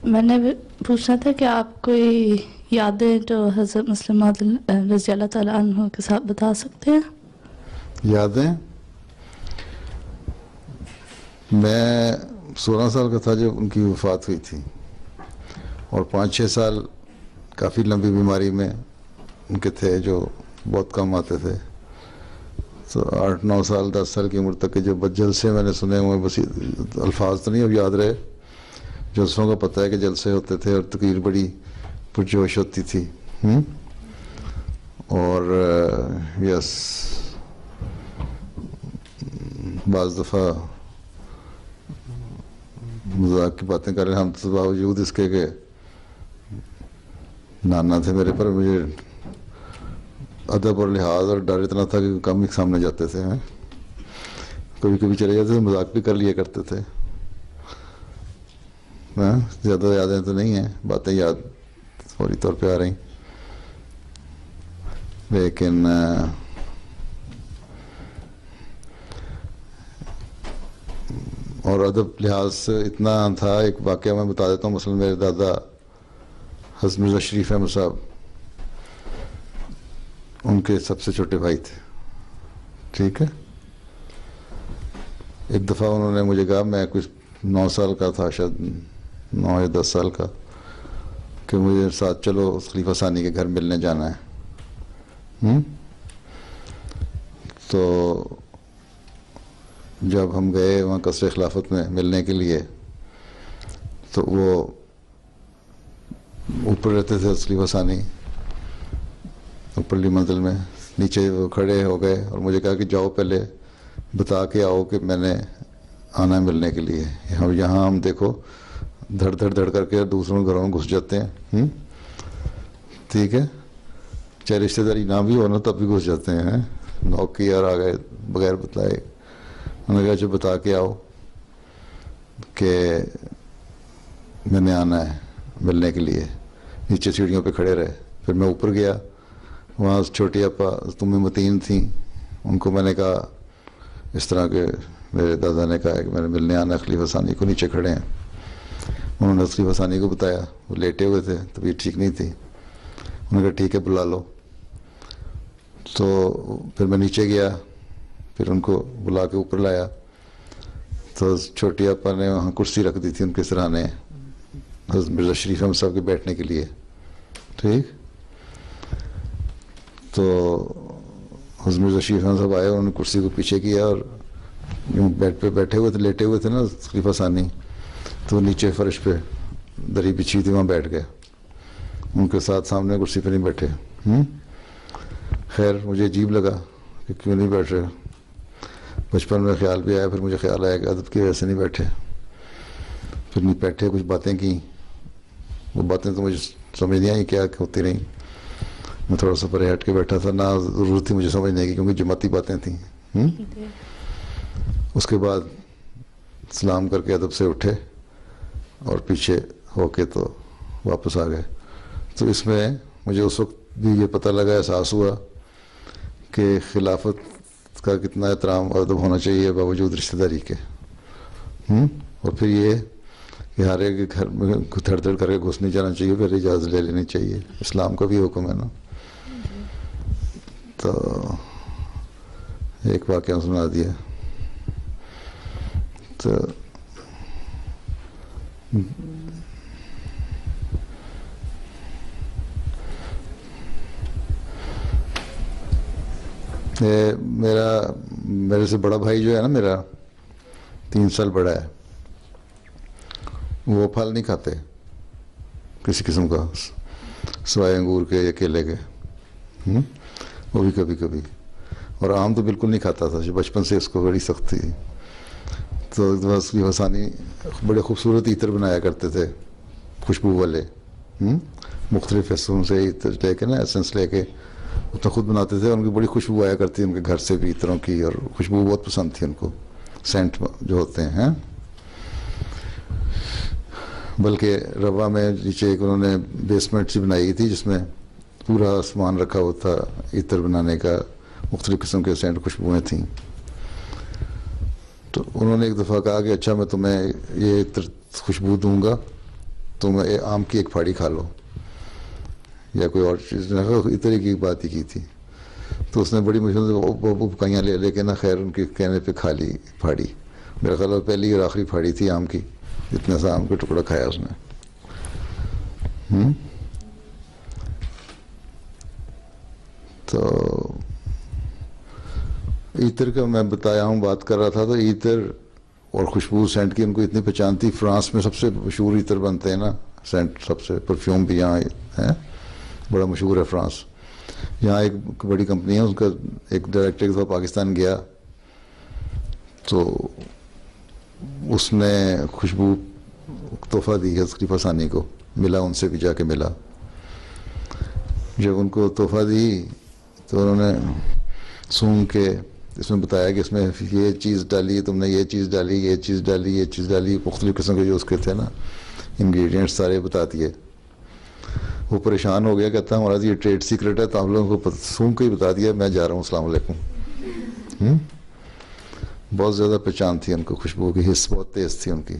मैंने भी पूछना था कि आप कोई यादें जो हज़रत मुस्लिम मौद रज़ी अल्लाह ताला अन्हु के साथ बता सकते हैं? यादें, मैं 16 साल का था जब उनकी वफ़ात हुई थी और 5-6 साल काफ़ी लंबी बीमारी में उनके थे जो बहुत कम आते थे। तो 8-9 साल 10 साल की उम्र तक के जो जलसे मैंने सुने हुए, बस अल्फाज तो नहीं अब याद रहे, जलसों का पता है कि जलसे होते थे और तकरीर बड़ी पुरजोश होती थी। और यस, बाज़ दफ़ा मजाक की बातें कर रहे हम तो बावजूद इसके के नाना थे मेरे पर, मुझे अदब और लिहाज और डर इतना था कि कम ही सामने जाते थे। हैं कभी कभी चले जाते थे, मजाक भी कर लिया करते थे। हाँ, ज़्यादा यादें तो नहीं हैं, बातें याद फौरी तौर पे आ रही, लेकिन और अदब लिहाज से इतना था। एक वाक़या मैं बता देता हूँ। मसलन मेरे दादा हज़रत मिर्ज़ा शरीफ अहमद साहब उनके सबसे छोटे भाई थे, ठीक है। एक दफ़ा उन्होंने मुझे कहा, मैं कुछ 9 साल का था, शायद 9 या 10 साल का, कि मुझे साथ चलो खलीफा सानी के घर मिलने जाना है। तो जब हम गए वहाँ कसरे खिलाफत में मिलने के लिए, तो वो ऊपर रहते थे खलीफा सानी, ऊपरली मंजिल में। नीचे वो खड़े हो गए और मुझे कहा कि जाओ पहले बता के आओ कि मैंने आना है मिलने के लिए। यहाँ हम देखो धड़ धड़ धड़ करके दूसरों घरों में घुस जाते हैं। ठीक है, चाहे रिश्तेदारी ना भी हो ना तब भी घुस जाते हैं। नॉक किया और आ गए बगैर बताए। उन्होंने कहा जो बता के आओ कि मैंने आना है मिलने के लिए। नीचे सीढ़ियों पे खड़े रहे। फिर मैं ऊपर गया, वहाँ छोटी अपा तुम्हें मतीन थी, उनको मैंने कहा इस तरह के मेरे दादा ने कहा कि मैंने मिलने आना खलीफा सानी को, नीचे खड़े हैं। उन्होंने खलीफा सानी को बताया, वो लेटे हुए थे, तबीयत ठीक नहीं थी। उन्होंने कहा ठीक है बुला लो। तो फिर मैं नीचे गया, फिर उनको बुला के ऊपर लाया। तो छोटी अपा ने वहाँ कुर्सी रख दी थी उनके सराहने हज़रत मिर्ज़ा शरीफ अहमद साहब के बैठने के लिए। ठीक, तो हज़रत मिर्ज़ा शरीफ अहमद साहब आए, उन्होंने कुर्सी को पीछे किया और यूँ बेड पे बैठे हुए थे, लेटे हुए थे ना खलीफा सानी, तो नीचे फर्श पे दरी बिछी थी, वहाँ बैठ गए। उनके साथ सामने कुर्सी पे नहीं बैठे। खैर मुझे अजीब लगा कि क्यों नहीं बैठ रहे। बचपन में ख्याल भी आया, फिर मुझे ख्याल आया कि अदब की वजह से नहीं बैठे। फिर नहीं बैठे, कुछ बातें की। वो बातें तो मुझे समझ नहीं आई क्या होती रही। मैं थोड़ा सा परे हट के बैठा था, ना ज़रूरत थी मुझे समझने की, क्योंकि जमाती बातें थी। उसके बाद सलाम करके अदब से उठे और पीछे होके तो वापस आ गए। तो इसमें मुझे उस वक्त भी ये पता लगा, एहसास हुआ कि खिलाफत का कितना एहतराम और अदब होना चाहिए बावजूद रिश्तेदारी के। और फिर ये कि हर एक के घर में धड़ धड़ करके घुस नहीं जाना चाहिए, फिर इजाज़त ले लेनी चाहिए। इस्लाम का भी हुक्म है ना। तो एक वाक़या सुना दिया। तो मेरे से बड़ा भाई जो है ना, मेरा 3 साल बड़ा है, वो फल नहीं खाते किसी किस्म का, सिवाय अंगूर के या केले के। वो भी कभी कभी। और आम तो बिल्कुल नहीं खाता था, बचपन से इसको बड़ी सख्त थी। तो बस हसानी बड़े खूबसूरत इत्र बनाया करते थे, खुशबू वाले। मुख्तलिफ हिस्सों से इत्र लेके ना, एसेंस लेके वो तो खुद बनाते थे। उनकी बड़ी खुशबू आया करती थी उनके घर से भी इत्रों की, और खुशबू बहुत पसंद थी उनको, सेंट जो होते हैं। बल्कि रवा में नीचे एक उन्होंने बेसमेंट सी बनाई थी जिसमें पूरा सामान रखा हुआ था इत्र बनाने का, मुख्तलिफ़ किस्म के सेंट खुशबुएँ थीं। तो उन्होंने एक दफ़ा कहा कि अच्छा मैं तुम्हें ये इत्र खुशबू दूंगा तुम आम की एक फाड़ी खा लो या कोई और चीज़, इस तरह की बात ही की थी। तो उसने बड़ी मुश्किल से बुकाइयाँ ले लेके ना खैर उनके कहने पे खा ली फाड़ी। मेरा ख्याल पहली और आखिरी फाड़ी थी आम की, इतना सा आम का टुकड़ा खाया उसने। तो ईतर का मैं बताया हूँ, बात कर रहा था, तो ईतर और खुशबू सेंट की उनको इतनी पहचान थी। फ्रांस में सबसे मशहूर ईतर बनते हैं ना सेंट, सबसे परफ्यूम भी यहाँ है, बड़ा मशहूर है फ्रांस। यहाँ एक बड़ी कंपनी है, उसका एक डायरेक्टर के साथ पाकिस्तान गया तो उसने खुशबू तोहफा दी है उसकी फसानी को, मिला उनसे भी जाके मिला। जब उनको तोहफा दी तो उन्होंने सूंघ के इसमें बताया कि इसमें ये चीज़ डाली, तुमने ये चीज़ डाली, ये चीज़ डाली, ये चीज़ डाली, मुख्तलिफ़ किस्म के जो उसके थे ना इंग्रेडिएंट्स सारे बता दिए। वो परेशान हो गया, कहता हमारा ये ट्रेड सीक्रेट है, तो आप लोगों को सूंघ के ही बता दिया, मैं जा रहा हूँ, अस्सलाम वालेकुम। बहुत ज़्यादा पहचान थी उनको, खुशबू की हिस्स बहुत तेज़ थी उनकी।